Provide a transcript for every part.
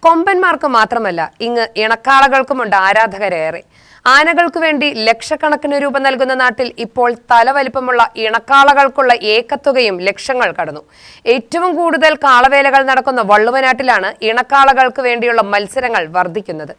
കൊമ്പന്മാർക്ക് മാത്രമല്ല ഇങ്ങ് ഇണക്കാളകൾക്കുമുണ്ട് ആരാധകരേറെ. ആനകൾക്കു വേണ്ടി ലക്ഷക്കണക്കിന് രൂപ നൽകുന്ന നാട്ടിൽ ഇപ്പോൾ തലവലിപ്പമുള്ള ഇണക്കാളകൾക്കുള്ള ഏക്കത്തുകയും ലക്ഷങ്ങൾ കടന്നു. ഏറ്റവും കൂടുതൽ കാളവേലകൾ നടക്കുന്ന വള്ളുവനാട്ടിലാണ് ഇണക്കാളകൾക്ക് വേണ്ടിയുള്ള മത്സരങ്ങൾ വർദ്ധിക്കുന്നത്.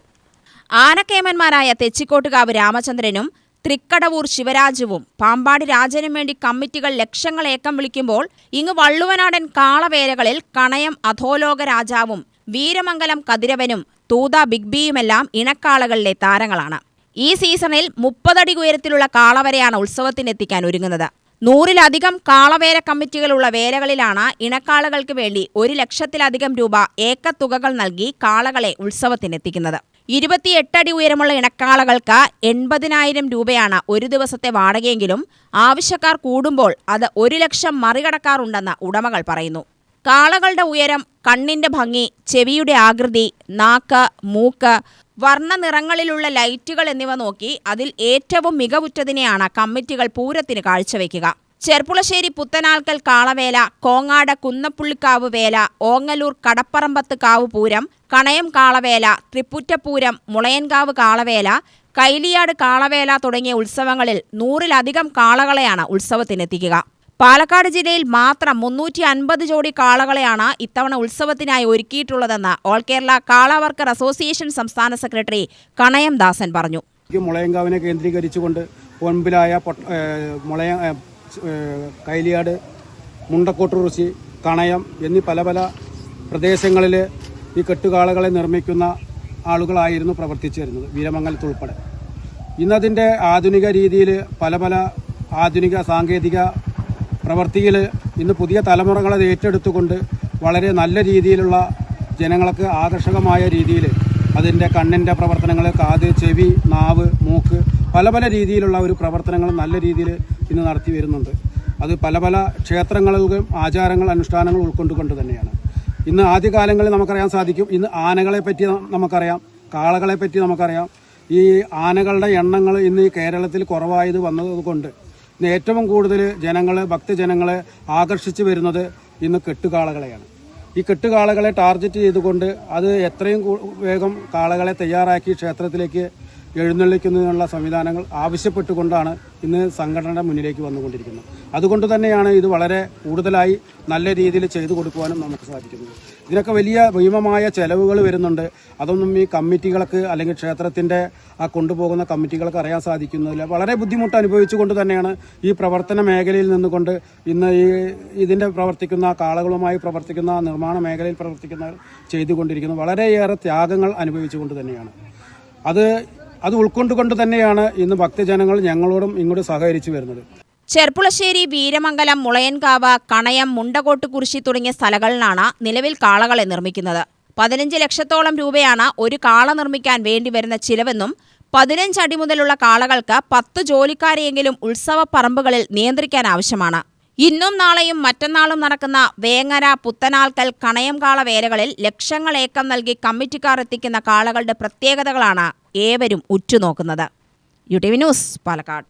ആനക്കേമന്മാരായ തെച്ചിക്കോട്ടുകാവ് രാമചന്ദ്രനും തൃക്കടവൂർ ശിവരാജുവും പാമ്പാടി രാജനും വേണ്ടി കമ്മിറ്റികൾ ലക്ഷങ്ങൾ ഏക്കം വിളിക്കുമ്പോൾ ഇങ്ങ് വള്ളുവനാടൻ കാളവേലകളിൽ കണയം അധോലോക രാജാവും വീരമംഗലം കതിരവനും തൂത ബിഗ് ബിയുമെല്ലാം ഇണക്കാളകളിലെ താരങ്ങളാണ്. ഈ സീസണിൽ 30 അടി ഉയരത്തിലുള്ള കാളവരെയാണ് ഉത്സവത്തിനെത്തിക്കാൻ ഒരുങ്ങുന്നത്. 100-ലധികം കാളവേല കമ്മിറ്റികളുള്ള വേലകളിലാണ് ഇണക്കാളകൾക്ക് വേണ്ടി 1 ലക്ഷത്തിലധികം രൂപ ഏക്കത്തുകകൾ നൽകി കാളകളെ ഉത്സവത്തിനെത്തിക്കുന്നത്. 28 അടി ഉയരമുള്ള ഇണക്കാളകൾക്ക് 80,000 രൂപയാണ് ഒരു ദിവസത്തെ വാടകയെങ്കിലും ആവശ്യക്കാർ കൂടുമ്പോൾ അത് 1 ലക്ഷം മറികടക്കാറുണ്ടെന്ന് ഉടമകൾ പറയുന്നു. കാളകളുടെ ഉയരം, കണ്ണിന്റെ ഭംഗി, ചെവിയുടെ ആകൃതി, നാക്ക്, മൂക്ക്, വർണ്ണ നിറങ്ങളിലുള്ള ലൈറ്റുകൾ എന്നിവ നോക്കി അതിൽ ഏറ്റവും മികവുറ്റതിനെയാണ് കമ്മിറ്റികൾ പൂരത്തിന് കാഴ്ചവെക്കുക. ചെർപ്പുളശ്ശേരി പുത്തനാൽക്കൽ കാളവേല, കോങ്ങാട് കുന്നപ്പുള്ളിക്കാവ് വേല, ഓങ്ങല്ലൂർ കടപ്പറമ്പത്ത് കാവ് പൂരം, കണയം കാളവേല, തൃപ്പുറ്റപ്പൂരം, മുളയൻകാവ് കാളവേല, കൈലിയാട് കാളവേല തുടങ്ങിയ ഉത്സവങ്ങളിൽ 100-ലധികം കാളകളെയാണ് ഉത്സവത്തിനെത്തിക്കുക. പാലക്കാട് ജില്ലയിൽ മാത്രം 350 ജോഡി കാളകളെയാണ് ഇത്തവണ ഉത്സവത്തിനായി ഒരുക്കിയിട്ടുള്ളതെന്ന് ഓൾ കേരള കാള വർക്കർ അസോസിയേഷൻ സംസ്ഥാന സെക്രട്ടറി കണയം ദാസൻ പറഞ്ഞു. മുളയൻകാവിനെ കേന്ദ്രീകരിച്ചുകൊണ്ട് പൊൻപിലായ കൈലിയാട്, മുണ്ടക്കോട്ടുറുശി, കണയം എന്നീ പല പല പ്രദേശങ്ങളിൽ ഈ കെട്ടുകാളകളെ നിർമ്മിക്കുന്ന ആളുകളായിരുന്നു പ്രവർത്തിച്ചു വരുന്നത്, വീരമംഗലത്തുൾപ്പെടെ. ഇന്നതിൻ്റെ ആധുനിക രീതിയിൽ പല പല ആധുനിക സാങ്കേതിക പ്രവർത്തിയിൽ ഇന്ന് പുതിയ തലമുറകളെ ഏറ്റെടുത്തുകൊണ്ട് വളരെ നല്ല രീതിയിലുള്ള ജനങ്ങൾക്ക് ആകർഷകമായ രീതിയിൽ അതിൻ്റെ കണ്ണിൻ്റെ പ്രവർത്തനങ്ങൾ, കാത്, ചെവി, നാവ്, മൂക്ക്, പല പല രീതിയിലുള്ള ഒരു പ്രവർത്തനങ്ങൾ നല്ല രീതിയിൽ ഇന്ന് നടത്തി വരുന്നുണ്ട്. അത് പല പല ക്ഷേത്രങ്ങളിലും ആചാരങ്ങൾ, അനുഷ്ഠാനങ്ങൾ ഉൾക്കൊണ്ടുകൊണ്ട് തന്നെയാണ്. ഇന്ന് ആദ്യകാലങ്ങളിൽ നമുക്കറിയാൻ സാധിക്കും, ഇന്ന് ആനകളെ പറ്റി നമുക്കറിയാം, കാളകളെ പറ്റി നമുക്കറിയാം. ഈ ആനകളുടെ എണ്ണങ്ങൾ ഇന്ന് ഈ കേരളത്തിൽ കുറവായത് വന്നതുകൊണ്ട് ഇന്ന് ഏറ്റവും കൂടുതൽ ഭക്തജനങ്ങളെ ആകർഷിച്ചു വരുന്നത് ഇന്ന് കെട്ടുകാളകളെയാണ്. ഈ കെട്ടുകാളകളെ ടാർഗറ്റ് ചെയ്തുകൊണ്ട് അത് എത്രയും വേഗം കാളകളെ തയ്യാറാക്കി ക്ഷേത്രത്തിലേക്ക് എഴുന്നള്ളിക്കുന്നതിനുള്ള സംവിധാനങ്ങൾ ആവശ്യപ്പെട്ടുകൊണ്ടാണ് ഇന്ന് സംഘടനയുടെ മുന്നിലേക്ക് വന്നുകൊണ്ടിരിക്കുന്നത്. അതുകൊണ്ട് തന്നെയാണ് ഇത് വളരെ കൂടുതലായി നല്ല രീതിയിൽ ചെയ്തു കൊടുക്കുവാനും നമുക്ക് സാധിക്കുന്നത്. ഇതിനൊക്കെ വലിയ ഭീമമായ ചെലവുകൾ വരുന്നുണ്ട്. അതൊന്നും ഈ കമ്മിറ്റികൾക്ക് അല്ലെങ്കിൽ ക്ഷേത്രത്തിൻ്റെ കൊണ്ടുപോകുന്ന കമ്മിറ്റികൾക്ക് അറിയാൻ സാധിക്കുന്നില്ല. വളരെ ബുദ്ധിമുട്ട് അനുഭവിച്ചുകൊണ്ട് തന്നെയാണ് ഈ പ്രവർത്തന മേഖലയിൽ നിന്നുകൊണ്ട് ഇന്ന് ഇതിൻ്റെ പ്രവർത്തിക്കുന്ന കാളകളുമായി പ്രവർത്തിക്കുന്ന നിർമ്മാണ മേഖലയിൽ പ്രവർത്തിക്കുന്നവർ ചെയ്തുകൊണ്ടിരിക്കുന്നത്. വളരെയേറെ ത്യാഗങ്ങൾ അനുഭവിച്ചുകൊണ്ട് തന്നെയാണ്. അത് ഉൾക്കൊണ്ടുകൊണ്ട് തന്നെയാണ് ഇന്ന് ഭക്തജനങ്ങൾ ഞങ്ങളോടും ഇങ്ങോട്ട് സഹകരിച്ചു വരുന്നത്. ചെർപ്പുളശ്ശേരി, വീരമംഗലം, മുളയൻകാവ്, കണയം, മുണ്ടകോട്ടുകുറിശി തുടങ്ങിയ സ്ഥലങ്ങളിലാണ് നിലവിൽ കാളകളെ നിർമ്മിക്കുന്നത്. 15 ലക്ഷത്തോളം രൂപയാണ് ഒരു കാള നിർമ്മിക്കാൻ വേണ്ടിവരുന്ന ചിലവെന്നും 15 അടി മുതലുള്ള കാളകൾക്ക് 10 ജോലിക്കാരെയെങ്കിലും ഉത്സവ പറമ്പുകളിൽ നിയന്ത്രിക്കാൻ ആവശ്യമാണ്. ഇന്നും നാളെയും മറ്റന്നാളും നടക്കുന്ന വേങ്ങര, പുത്തനാൽക്കൽ, കണയം കാള വേലകളിൽ ലക്ഷങ്ങൾ ഏക്കം നൽകി കമ്മിറ്റിക്കാർ എത്തിക്കുന്ന കാളകളുടെ പ്രത്യേകതകളാണ് ഏവരും ഉറ്റുനോക്കുന്നത്. UTV news, Palakkad.